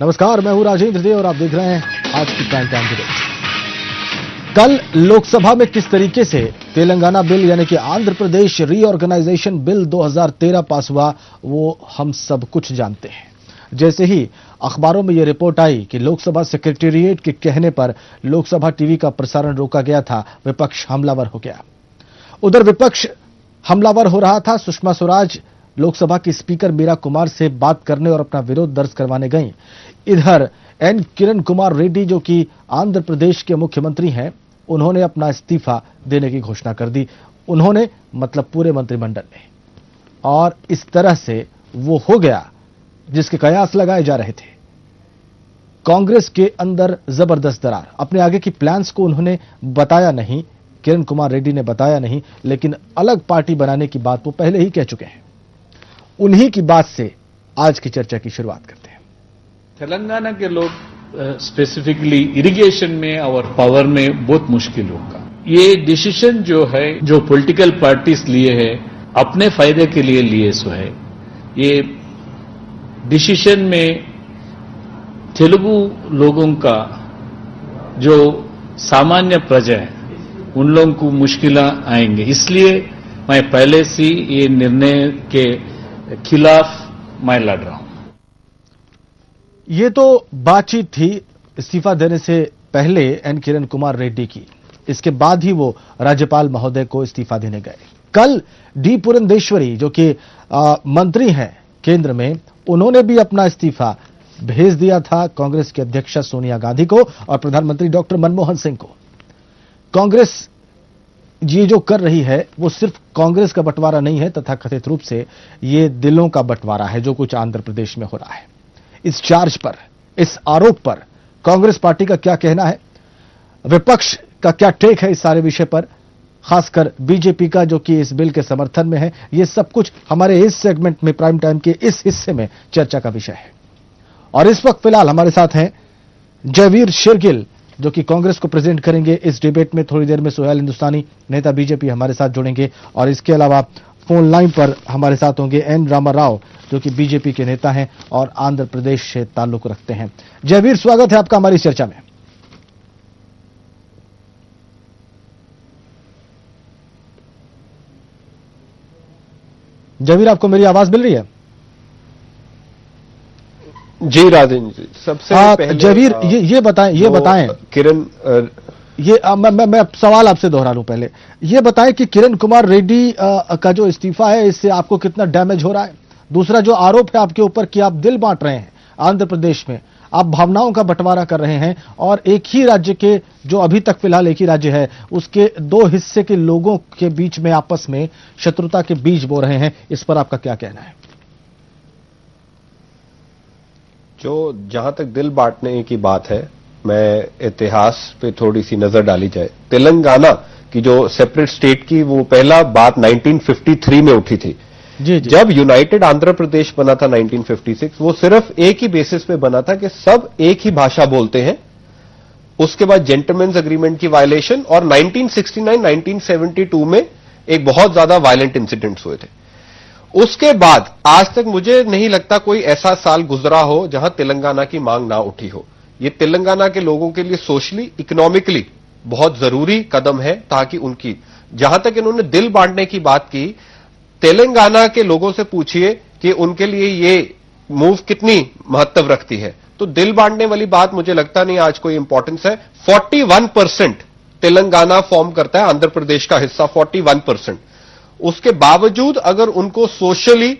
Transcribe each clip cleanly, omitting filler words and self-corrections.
नमस्कार, मैं हूं राजेंद्र दे और आप देख रहे हैं आज की प्राइम टाइम डिबेट। कल लोकसभा में किस तरीके से तेलंगाना बिल यानी कि आंध्र प्रदेश रीऑर्गेनाइजेशन बिल 2013 पास हुआ, वो हम सब कुछ जानते हैं। जैसे ही अखबारों में यह रिपोर्ट आई कि लोकसभा सेक्रेटेरिएट के कहने पर लोकसभा टीवी का प्रसारण रोका गया था, विपक्ष हमलावर हो गया। उधर विपक्ष हमलावर हो रहा था। सुषमा स्वराज लोकसभा की स्पीकर मीरा कुमार से बात करने और अपना विरोध दर्ज करवाने गईं। इधर एन किरण कुमार रेड्डी, जो कि आंध्र प्रदेश के मुख्यमंत्री हैं, उन्होंने अपना इस्तीफा देने की घोषणा कर दी। उन्होंने मतलब पूरे मंत्रिमंडल ने, और इस तरह से वो हो गया जिसके कयास लगाए जा रहे थे। कांग्रेस के अंदर जबरदस्त दरार। अपने आगे की प्लान्स को उन्होंने बताया नहीं, किरण कुमार रेड्डी ने बताया नहीं, लेकिन अलग पार्टी बनाने की बात वो पहले ही कह चुके हैं। उन्हीं की बात से आज की चर्चा की शुरुआत करते हैं। तेलंगाना के लोग स्पेसिफिकली इरिगेशन में और पावर में बहुत मुश्किल होगा। ये डिसीजन जो है, जो पॉलिटिकल पार्टीज लिए है, अपने फायदे के लिए लिए सो है। ये डिसीजन में तेलुगु लोगों का जो सामान्य प्रजा है, उन लोगों को मुश्किल आएंगे। इसलिए मैं पहले से ये निर्णय के खिलाफ मैं लड़ रहा हूं। ये तो बातचीत थी इस्तीफा देने से पहले एन किरण कुमार रेड्डी की। इसके बाद ही वो राज्यपाल महोदय को इस्तीफा देने गए। कल डी पुरंदेश्वरी, जो कि मंत्री हैं केंद्र में, उन्होंने भी अपना इस्तीफा भेज दिया था कांग्रेस की अध्यक्षा सोनिया गांधी को और प्रधानमंत्री डॉक्टर मनमोहन सिंह को। कांग्रेस ये जो कर रही है वो सिर्फ कांग्रेस का बंटवारा नहीं है, तथा कथित रूप से ये दिलों का बंटवारा है जो कुछ आंध्र प्रदेश में हो रहा है। इस चार्ज पर, इस आरोप पर कांग्रेस पार्टी का क्या कहना है, विपक्ष का क्या टेक है इस सारे विषय पर, खासकर बीजेपी का जो कि इस बिल के समर्थन में है, ये सब कुछ हमारे इस सेगमेंट में, प्राइम टाइम के इस हिस्से में चर्चा का विषय है। और इस वक्त फिलहाल हमारे साथ हैं जयवीर शेरगिल, जो कि कांग्रेस को प्रेजेंट करेंगे इस डिबेट में। थोड़ी देर में सोहेल हिंदुस्तानी, नेता बीजेपी, हमारे साथ जुड़ेंगे। और इसके अलावा फोन लाइन पर हमारे साथ होंगे एन रामा राव, जो कि बीजेपी के नेता हैं और आंध्र प्रदेश से ताल्लुक रखते हैं। जयवीर, स्वागत है आपका हमारी चर्चा में। जयवीर, आपको मेरी आवाज मिल रही है? जी राजेंद्र जी, सबसे पहले जयवीर ये बताएं किरण, मैं सवाल आपसे दोहरा लूं। पहले ये बताएं कि किरण कुमार रेड्डी का जो इस्तीफा है, इससे आपको कितना डैमेज हो रहा है? दूसरा जो आरोप है आपके ऊपर कि आप दिल बांट रहे हैं आंध्र प्रदेश में, आप भावनाओं का बंटवारा कर रहे हैं और एक ही राज्य के, जो अभी तक फिलहाल एक ही राज्य है, उसके दो हिस्से के लोगों के बीच में आपस में शत्रुता के बीज बो रहे हैं। इस पर आपका क्या कहना है? जो जहां तक दिल बांटने की बात है, मैं इतिहास पे थोड़ी सी नजर डाली जाए। तेलंगाना की जो सेपरेट स्टेट की वो पहला बात 1953 में उठी थी। जी। जब यूनाइटेड आंध्र प्रदेश बना था 1956, वो सिर्फ एक ही बेसिस पे बना था कि सब एक ही भाषा बोलते हैं। उसके बाद जेंटलमैन्स एग्रीमेंट की वायलेशन, और 1969-1972 में एक बहुत ज्यादा वायलेंट इंसिडेंट्स हुए थे। उसके बाद आज तक मुझे नहीं लगता कोई ऐसा साल गुजरा हो जहां तेलंगाना की मांग ना उठी हो। ये तेलंगाना के लोगों के लिए सोशली, इकोनॉमिकली बहुत जरूरी कदम है, ताकि उनकी, जहां तक इन्होंने दिल बांटने की बात की, तेलंगाना के लोगों से पूछिए कि उनके लिए ये मूव कितनी महत्व रखती है। तो दिल बांटने वाली बात मुझे लगता नहीं आज कोई इंपॉर्टेंस है। 41% तेलंगाना फॉर्म करता है आंध्र प्रदेश का हिस्सा, 41%। उसके बावजूद अगर उनको सोशली,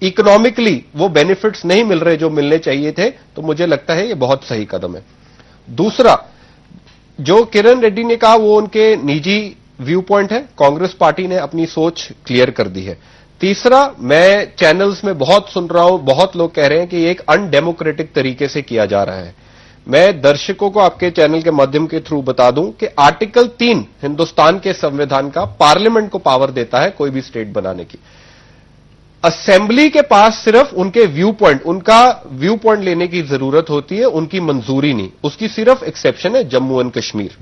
इकोनॉमिकली वो बेनिफिट्स नहीं मिल रहे जो मिलने चाहिए थे, तो मुझे लगता है ये बहुत सही कदम है। दूसरा, जो किरण रेड्डी ने कहा वो उनके निजी व्यू पॉइंट है। कांग्रेस पार्टी ने अपनी सोच क्लियर कर दी है। तीसरा, मैं चैनल्स में बहुत सुन रहा हूं, बहुत लोग कह रहे हैं कि ये एक अनडेमोक्रेटिक तरीके से किया जा रहा है। मैं दर्शकों को आपके चैनल के माध्यम के थ्रू बता दूं कि आर्टिकल 3 हिंदुस्तान के संविधान का पार्लियामेंट को पावर देता है कोई भी स्टेट बनाने की। असेंबली के पास सिर्फ उनका व्यू पॉइंट लेने की जरूरत होती है, उनकी मंजूरी नहीं। उसकी सिर्फ एक्सेप्शन है जम्मू एंड कश्मीर।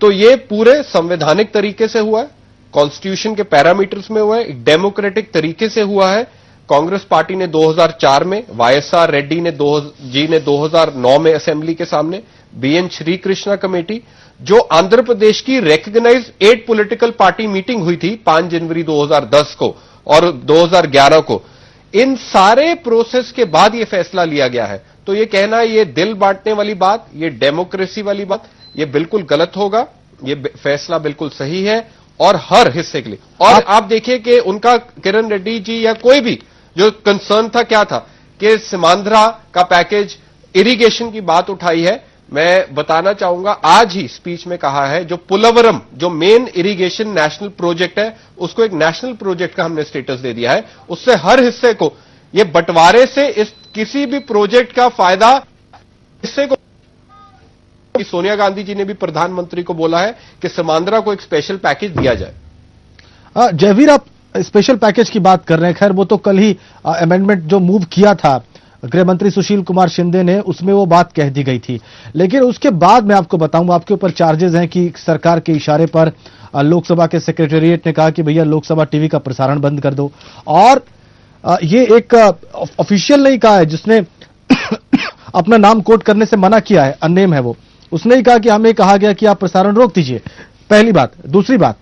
तो ये पूरे संवैधानिक तरीके से हुआ है, कॉन्स्टिट्यूशन के पैरामीटर्स में हुआ है, एक डेमोक्रेटिक तरीके से हुआ है। कांग्रेस पार्टी ने 2004 में, वाईएसआर रेड्डी ने 2009 में असेंबली के सामने, बीएन श्री कृष्णा कमेटी, जो आंध्र प्रदेश की रेकग्नाइज 8 पॉलिटिकल पार्टी मीटिंग हुई थी 5 जनवरी 2010 को और 2011 को, इन सारे प्रोसेस के बाद यह फैसला लिया गया है। तो यह कहना ये दिल बांटने वाली बात, ये डेमोक्रेसी वाली बात, ये बिल्कुल गलत होगा। ये फैसला बिल्कुल सही है और हर हिस्से के लिए। और आप देखिए कि उनका किरण रेड्डी जी या कोई भी जो कंसर्न था क्या था कि सीमांध्रा का पैकेज, इरिगेशन की बात उठाई है। मैं बताना चाहूंगा आज ही स्पीच में कहा है जो पुलवरम, जो मेन इरिगेशन नेशनल प्रोजेक्ट है, उसको एक नेशनल प्रोजेक्ट का हमने स्टेटस दे दिया है। उससे हर हिस्से को, ये बंटवारे से इस किसी भी प्रोजेक्ट का फायदा हिस्से को, सोनिया गांधी जी ने भी प्रधानमंत्री को बोला है कि सीमांध्रा को एक स्पेशल पैकेज दिया जाए। जयवीर, आप स्पेशल पैकेज की बात कर रहे हैं, खैर वो तो कल ही अमेंडमेंट जो मूव किया था गृह मंत्री सुशील कुमार शिंदे ने, उसमें वो बात कह दी गई थी। लेकिन उसके बाद मैं आपको बताऊं, आपके ऊपर चार्जेस हैं कि सरकार के इशारे पर लोकसभा के सेक्रेटेरिएट ने कहा कि भैया लोकसभा टीवी का प्रसारण बंद कर दो। और ये एक ऑफिशियल नहीं कहा है जिसने अपना नाम कोट करने से मना किया है, अननेम है वो, उसने ही कहा कि हमें कहा गया कि आप प्रसारण रोक दीजिए। पहली बात। दूसरी बात,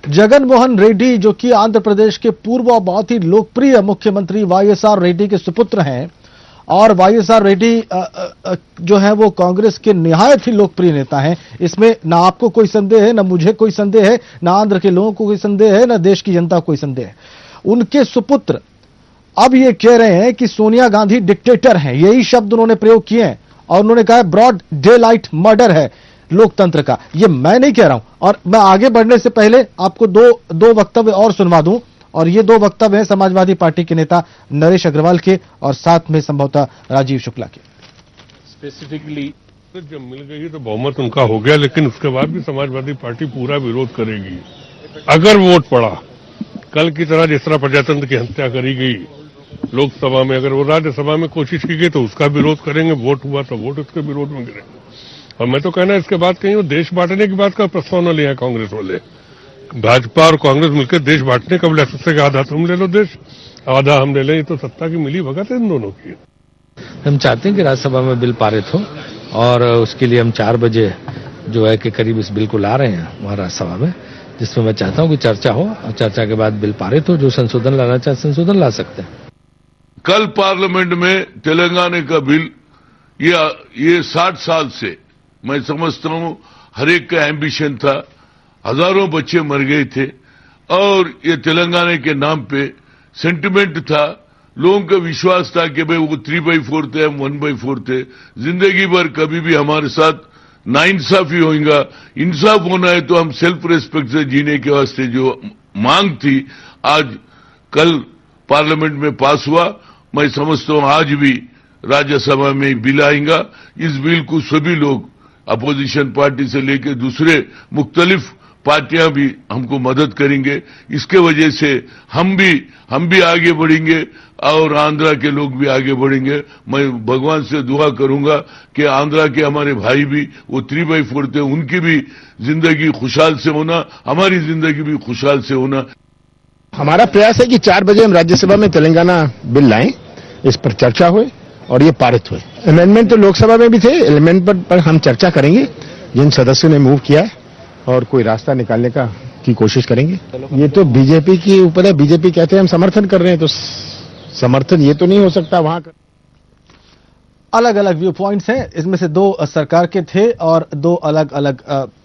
जगन मोहन रेड्डी जो कि आंध्र प्रदेश के पूर्व और बहुत ही लोकप्रिय मुख्यमंत्री वाईएसआर रेड्डी के सुपुत्र हैं, और वाईएसआर रेड्डी जो है वो कांग्रेस के निहायत ही लोकप्रिय नेता हैं। इसमें ना आपको कोई संदेह है, ना मुझे कोई संदेह है, ना आंध्र के लोगों को कोई संदेह है, ना देश की जनता को कोई संदेह है। उनके सुपुत्र अब ये कह रहे हैं कि सोनिया गांधी डिक्टेटर हैं, यही शब्द उन्होंने प्रयोग किए हैं। और उन्होंने कहा ब्रॉड डे लाइट मर्डर है लोकतंत्र का। ये मैं नहीं कह रहा हूं। और मैं आगे बढ़ने से पहले आपको दो वक्तव्य और सुनवा दूं, और ये 2 वक्तव्य हैं समाजवादी पार्टी के नेता नरेश अग्रवाल के और साथ में संभवतः राजीव शुक्ला के। स्पेसिफिकली जब मिल गई तो बहुमत उनका हो गया, लेकिन उसके बाद भी समाजवादी पार्टी पूरा विरोध करेगी। अगर वोट पड़ा कल की तरह, जिस तरह प्रजातंत्र की हत्या करी गई लोकसभा में, अगर वो राज्यसभा में कोशिश की गई तो उसका विरोध करेंगे। वोट हुआ तो वोट उसके विरोध में गिरेंगे। और मैं तो कहना इसके बाद कहीं वो देश बांटने की बात का प्रस्ताव न लिया कांग्रेस वाले। भाजपा और कांग्रेस मिलकर देश बांटने का बोले, सबसे आधा तुम ले लो देश, आधा हम ले लें। तो सत्ता की मिली भगत है इन दोनों की। हम चाहते हैं कि राज्यसभा में बिल पारित हो, और उसके लिए हम 4 बजे जो है कि करीब इस बिल को ला रहे हैं वहां राज्यसभा में, जिसमें मैं चाहता हूं कि चर्चा हो और चर्चा के बाद बिल पारित हो। जो संशोधन लाना चाहे संशोधन ला सकते हैं। कल पार्लियामेंट में तेलंगाना का बिल, ये 60 साल से मैं समझता हूं हर एक का एम्बिशन था। हजारों बच्चे मर गए थे और ये तेलंगाना के नाम पे सेंटिमेंट था। लोगों का विश्वास था कि भाई वो 3/4 थे, हम 1/4 थे। जिंदगी भर कभी भी हमारे साथ नाइंसाफी होगा। इंसाफ होना है तो हम सेल्फ रेस्पेक्ट से जीने के वास्ते जो मांग थी, आज कल पार्लियामेंट में पास हुआ। मैं समझता हूं आज भी राज्यसभा में बिल आएगा। इस बिल को सभी लोग, अपोजिशन पार्टी से लेकर दूसरे मुख्तलिफ पार्टियां भी हमको मदद करेंगे। इसके वजह से हम भी आगे बढ़ेंगे और आंध्रा के लोग भी आगे बढ़ेंगे। मैं भगवान से दुआ करूंगा कि आंध्रा के हमारे भाई भी वो 3/4 थे, उनकी भी जिंदगी खुशहाल से होना, हमारी जिंदगी भी खुशहाल से होना। हमारा प्रयास है कि 4 बजे हम राज्यसभा में तेलंगाना बिल लाएं, इस पर चर्चा हुए और ये पारित हुए। अमेंडमेंट तो लोकसभा में भी थे, अमेंडमेंट पर हम चर्चा करेंगे जिन सदस्यों ने मूव किया है, और कोई रास्ता निकालने की कोशिश करेंगे। ये तो बीजेपी के ऊपर है। बीजेपी कहते हैं हम समर्थन कर रहे हैं, तो समर्थन ये तो नहीं हो सकता वहां का। अलग अलग व्यू पॉइंट्स हैं, इसमें से 2 सरकार के थे और 2 अलग अलग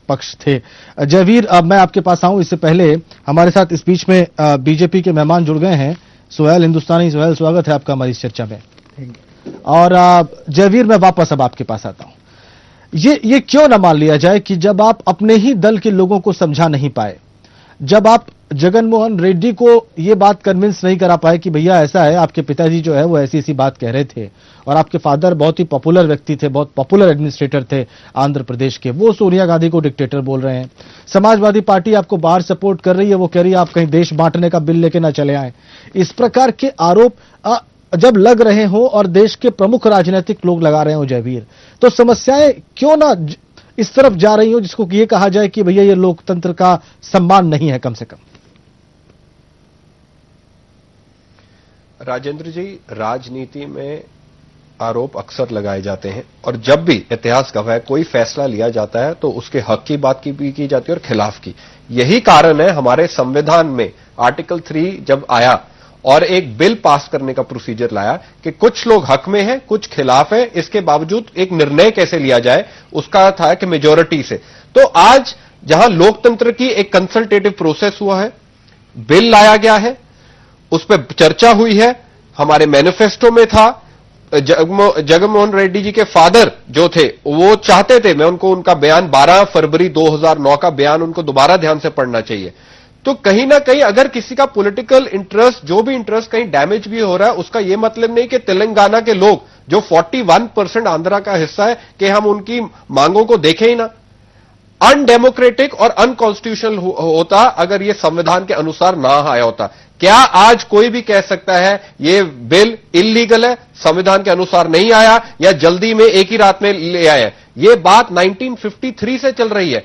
पक्ष थे। जयवीर, अब मैं आपके पास आऊं, इससे पहले हमारे साथ इस बीच में बीजेपी के मेहमान जुड़ गए हैं, सुहेल हिंदुस्तानी। सुहेल, स्वागत है आपका हमारी इस चर्चा में। और जयवीर, मैं वापस अब आपके पास आता हूं। ये क्यों न मान लिया जाए कि जब आप अपने ही दल के लोगों को समझा नहीं पाए, जब आप जगन मोहन रेड्डी को यह बात कन्विंस नहीं करा पाए कि भैया ऐसा है, आपके पिताजी जो है वो ऐसी बात कह रहे थे, और आपके फादर बहुत ही पॉपुलर व्यक्ति थे, बहुत पॉपुलर एडमिनिस्ट्रेटर थे आंध्र प्रदेश के, वो सोनिया गांधी को डिक्टेटर बोल रहे हैं। समाजवादी पार्टी आपको बाहर सपोर्ट कर रही है, वो कह रही है आप कहीं देश बांटने का बिल लेके ना चले आए। इस प्रकार के आरोप जब लग रहे हो और देश के प्रमुख राजनीतिक लोग लगा रहे हो जयवीर, तो समस्याएं क्यों ना इस तरफ जा रही हो जिसको ये कहा जाए कि भैया ये लोकतंत्र का सम्मान नहीं है कम से कम। राजेंद्र जी, राजनीति में आरोप अक्सर लगाए जाते हैं और जब भी इतिहास गवाह है कोई फैसला लिया जाता है तो उसके हक की बात भी की जाती है और खिलाफ की। यही कारण है हमारे संविधान में आर्टिकल 3 जब आया और एक बिल पास करने का प्रोसीजर लाया कि कुछ लोग हक में हैं, कुछ खिलाफ है, इसके बावजूद एक निर्णय कैसे लिया जाए, उसका था कि मेजॉरिटी से। तो आज जहां लोकतंत्र की एक कंसल्टेटिव प्रोसेस हुआ है, बिल लाया गया है, उस पर चर्चा हुई है, हमारे मैनिफेस्टो में था, जगनमोहन रेड्डी जी के फादर जो थे वो चाहते थे, मैं उनको उनका बयान 12 फरवरी 2009 का बयान उनको दोबारा ध्यान से पढ़ना चाहिए। तो कहीं ना कहीं अगर किसी का पॉलिटिकल इंटरेस्ट, जो भी इंटरेस्ट कहीं डैमेज भी हो रहा है, उसका यह मतलब नहीं कि तेलंगाना के लोग जो 41% आंध्रा का हिस्सा है कि हम उनकी मांगों को देखें ही ना। अनडेमोक्रेटिक और अनकॉन्स्टिट्यूशनल होता अगर यह संविधान के अनुसार ना आया होता। क्या आज कोई भी कह सकता है यह बिल इल्लीगल है, संविधान के अनुसार नहीं आया या जल्दी में एक ही रात में ले आया? यह बात 1953 से चल रही है,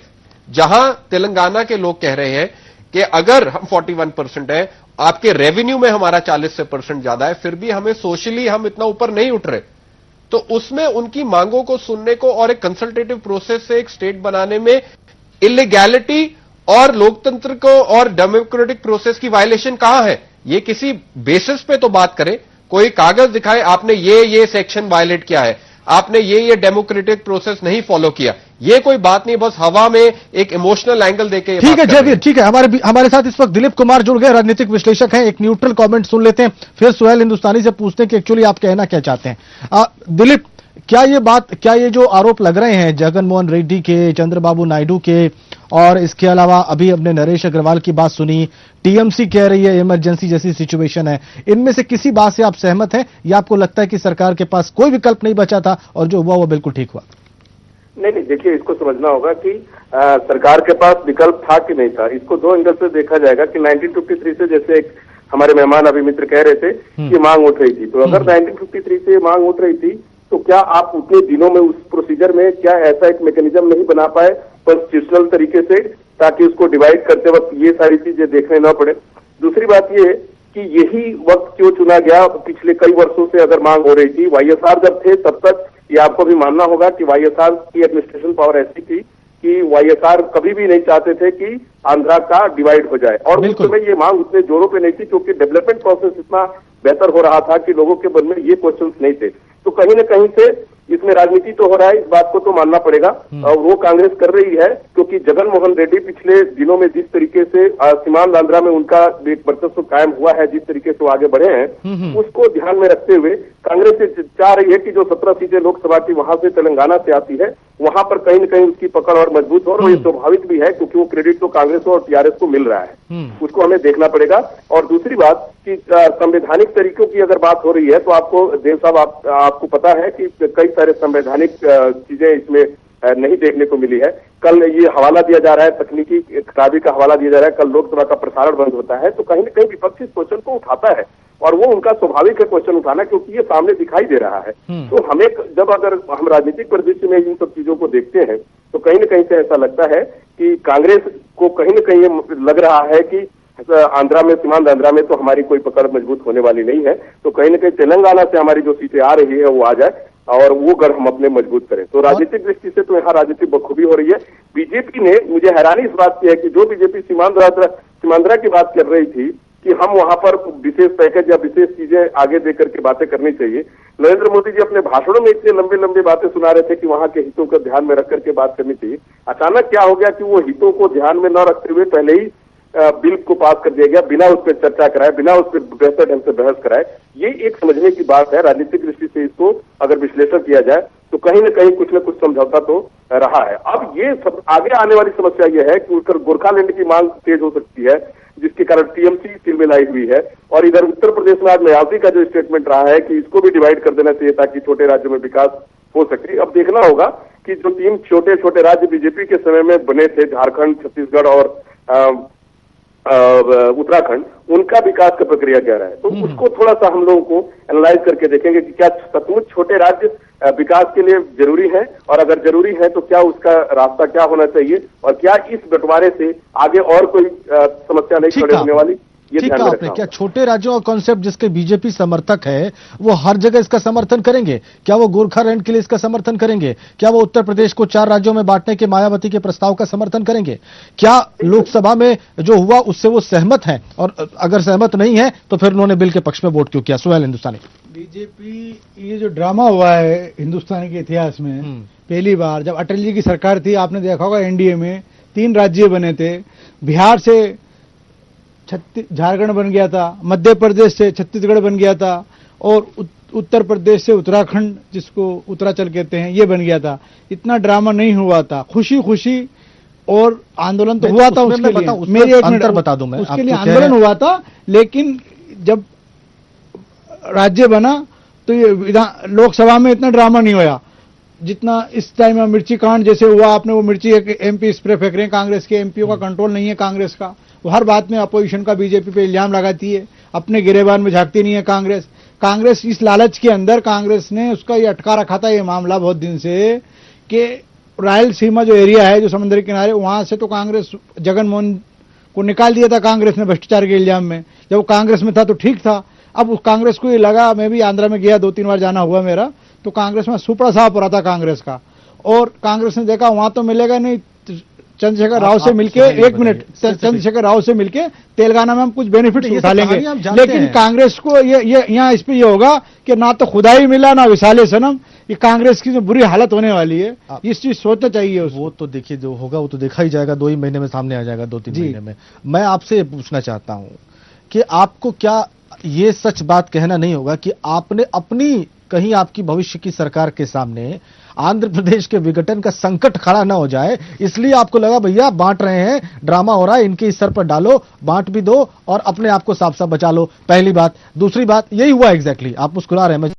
जहां तेलंगाना के लोग कह रहे हैं कि अगर हम 41% है, आपके रेवेन्यू में हमारा 40% ज्यादा है, फिर भी हमें सोशली हम इतना ऊपर नहीं उठ रहे। तो उसमें उनकी मांगों को सुनने को और एक कंसल्टेटिव प्रोसेस से एक स्टेट बनाने में इलीगैलिटी और लोकतंत्र को और डेमोक्रेटिक प्रोसेस की वायलेशन कहां है? ये किसी बेसिस पे तो बात करें, कोई कागज दिखाए आपने ये सेक्शन वायलेट किया है, आपने ये डेमोक्रेटिक प्रोसेस नहीं फॉलो किया। ये कोई बात नहीं, बस हवा में एक इमोशनल एंगल देके। ठीक है जयवीर, ठीक है। हमारे साथ इस वक्त दिलीप कुमार जुड़ गए, राजनीतिक विश्लेषक हैं। एक न्यूट्रल कमेंट सुन लेते हैं, फिर सुहेल हिंदुस्तानी से पूछते हैं कि एक्चुअली आप कहना क्या चाहते हैं। दिलीप, क्या ये जो आरोप लग रहे हैं जगनमोहन रेड्डी के, चंद्रबाबू नायडू के, और इसके अलावा अभी अपने नरेश अग्रवाल की बात सुनी, टीएमसी कह रही है इमरजेंसी जैसी सिचुएशन है, इनमें से किसी बात से आप सहमत हैं या आपको लगता है कि सरकार के पास कोई विकल्प नहीं बचा था और जो हुआ वो बिल्कुल ठीक हुआ? नहीं, देखिए, इसको समझना होगा कि सरकार के पास विकल्प था कि नहीं था। इसको दो एंगल से देखा जाएगा कि 1953 से, जैसे एक हमारे मेहमान अभी मित्र कह रहे थे कि मांग उठ रही थी, तो अगर 1953 से मांग उठ रही थी तो क्या आप उतने दिनों में उस प्रोसीजर में क्या ऐसा एक मैकेनिज्म नहीं बना पाए कॉन्स्टिट्यूशनल तरीके से, ताकि उसको डिवाइड करते वक्त ये सारी चीजें देखने न पड़े? दूसरी बात ये कि यही वक्त क्यों चुना गया? पिछले कई वर्षों से अगर मांग हो रही थी, वाईएसआर जब थे तब तक ये आपको भी मानना होगा कि वाईएसआर की एडमिनिस्ट्रेशन पावर ऐसी थी कि वाईएसआर कभी भी नहीं चाहते थे कि आंध्रा का डिवाइड हो जाए, और उस समय ये मांग उतने जोरों पे नहीं थी क्योंकि डेवलपमेंट प्रोसेस इतना बेहतर हो रहा था कि लोगों के मन में ये क्वेश्चंस नहीं थे। तो कहीं न कहीं से इसमें राजनीति तो हो रहा है, इस बात को तो मानना पड़ेगा, और वो कांग्रेस कर रही है क्योंकि जगनमोहन रेड्डी पिछले दिनों में जिस तरीके से सीमांत आंध्रा में उनका एक वर्चस्व कायम हुआ है, जिस तरीके से वो आगे बढ़े हैं, उसको ध्यान में रखते हुए कांग्रेस चाह रही है कि जो 17 सीटें लोकसभा की वहां से तेलंगाना से आती है, वहां पर कहीं न कहीं उसकी पकड़ और मजबूत हो, और ये स्वाभाविक भी है क्योंकि वो क्रेडिट तो कांग्रेस और टीआरएस को मिल रहा है, उसको हमें देखना पड़ेगा। और दूसरी बात कि संवैधानिक तरीकों की अगर बात हो रही है तो आपको देव साहब आपको पता है कि कई सारे संवैधानिक चीजें इसमें नहीं देखने को मिली है। कल ये हवाला दिया जा रहा है, तकनीकी खराबी का हवाला दिया जा रहा है, कल लोकसभा का प्रसारण बंद होता है, तो कहीं न कहीं विपक्ष इस क्वेश्चन को उठाता है और वो उनका स्वाभाविक है क्वेश्चन उठाना, क्योंकि ये सामने दिखाई दे रहा है। तो हमें जब अगर हम राजनीतिक परिदृश्य में इन सब चीजों को देखते हैं तो कहीं न कहीं से ऐसा लगता है कि कांग्रेस को कहीं न कहीं ये लग रहा है कि आंध्रा में, सीमांत आंध्रा में तो हमारी कोई पकड़ मजबूत होने वाली नहीं है, तो कहीं न कहीं तेलंगाना से हमारी जो सीटें आ रही है वो आ जाए और वो गढ़ हम अपने मजबूत करें। तो राजनीतिक दृष्टि से तो यहाँ राजनीतिक बखूबी हो रही है। बीजेपी ने, मुझे हैरानी इस बात की है कि जो बीजेपी सीमांध्रा की बात कर रही थी कि हम वहां पर विशेष पैकेज या विशेष चीजें आगे दे करके बातें करनी चाहिए, नरेंद्र मोदी जी अपने भाषणों में इतने लंबे लंबे बातें सुना रहे थे कि वहां के हितों को ध्यान में रख करके बात करनी चाहिए। अचानक क्या हो गया कि वो हितों को ध्यान में न रखते हुए पहले ही बिल को पास कर दिया गया, बिना उस पर चर्चा कराए, बिना उस पर बेहतर ढंग से बहस कराए। ये एक समझने की बात है राजनीतिक दृष्टि से, इसको अगर विश्लेषण किया जाए तो कहीं न कहीं कुछ न कुछ समझौता तो रहा है। अब ये सब आगे आने वाली समस्या ये है कि गोरखालैंड की मांग तेज हो सकती है, जिसके कारण टीएमसी तिलमिलाई हुई है, और इधर उत्तर प्रदेश में आज मायावती का जो स्टेटमेंट रहा है कि इसको भी डिवाइड कर देना चाहिए ताकि छोटे राज्यों में विकास हो सके। अब देखना होगा कि जो 3 छोटे छोटे राज्य बीजेपी के समय में बने थे, झारखंड, छत्तीसगढ़ और उत्तराखंड, उनका विकास का प्रक्रिया क्या रहा है, तो उसको थोड़ा सा हम लोगों को एनालाइज करके देखेंगे कि क्या सचमुच छोटे राज्य विकास के लिए जरूरी है, और अगर जरूरी है तो क्या उसका रास्ता क्या होना चाहिए, और क्या इस बंटवारे से आगे और कोई समस्या नहीं खड़ी होने वाली। ये ठीक ध्यान है में आपने, रखना क्या होगा। छोटे राज्यों का कॉन्सेप्ट जिसके बीजेपी समर्थक है वो हर जगह इसका समर्थन करेंगे? क्या वो गोरखालैंड के लिए इसका समर्थन करेंगे? क्या वो उत्तर प्रदेश को 4 राज्यों में बांटने के मायावती के प्रस्ताव का समर्थन करेंगे? क्या लोकसभा में जो हुआ उससे वो सहमत हैं? और अगर सहमत नहीं है तो फिर उन्होंने बिल के पक्ष में वोट क्यों किया? सुहेल हिंदुस्तानी। बीजेपी, ये जो ड्रामा हुआ है हिंदुस्तान के इतिहास में, पहली बार जब अटल जी की सरकार थी, आपने देखा होगा एनडीए में 3 राज्य बने थे, बिहार से झारखंड बन गया था, मध्य प्रदेश से छत्तीसगढ़ बन गया था और उत्तर प्रदेश से उत्तराखंड, जिसको उत्तरांचल कहते हैं, ये बन गया था। इतना ड्रामा नहीं हुआ था, खुशी खुशी और आंदोलन तो हुआ था उसके लिए। मेरी एक मिनट बता दूं मैं, उसके लिए आंदोलन हुआ था, लेकिन जब राज्य बना तो ये लोकसभा में इतना ड्रामा नहीं हुआ जितना इस टाइम में मिर्ची कांड जैसे हुआ। आपने वो मिर्ची एमपी स्प्रे फेंक रहे हैं, कांग्रेस के एमपीओ का कंट्रोल नहीं है कांग्रेस का, वो हर बात में अपोजिशन का बीजेपी पे इल्जाम लगाती है, अपने गिरेबान में झांकती नहीं है कांग्रेस। कांग्रेस इस लालच के अंदर कांग्रेस ने उसका ये अटका रखा था ये मामला बहुत दिन से कि रायलसीमा जो एरिया है, जो समुद्री किनारे, वहां से तो कांग्रेस जगन मोहन को निकाल दिया था कांग्रेस ने भ्रष्टाचार के इल्जाम में। जब वो कांग्रेस में था तो ठीक था, अब उस कांग्रेस को ये लगा, मैं भी आंध्रा में गया 2-3 बार जाना हुआ मेरा, तो कांग्रेस में सुपड़ा साफ हो रहा था कांग्रेस का, और कांग्रेस ने देखा वहां तो मिलेगा नहीं, चंद्रशेखर राव से मिलके, एक मिनट, चंद्रशेखर राव से मिलके तेलंगाना में हम कुछ बेनिफिट उठा लेंगे, लेकिन कांग्रेस को ये यहाँ इस पे ये होगा कि ना तो खुदाई मिला ना विसाले सनम, ये कांग्रेस की जो बुरी हालत होने वाली है, इस चीज सोचना चाहिए उसको। वो तो देखिए जो होगा वो तो देखा ही जाएगा, 2 ही महीने में सामने आ जाएगा, 2-3 महीने में। मैं आपसे पूछना चाहता हूं कि आपको क्या ये सच बात कहना नहीं होगा कि आपने अपनी, कहीं आपकी भविष्य की सरकार के सामने आंध्र प्रदेश के विघटन का संकट खड़ा ना हो जाए, इसलिए आपको लगा भैया बांट रहे हैं, ड्रामा हो रहा है, इनके इस सर पर डालो, बांट भी दो और अपने आप को साफ साफ बचा लो? पहली बात। दूसरी बात, यही हुआ एग्जैक्टली, आप मुस्कुरा रहे हैं, मैं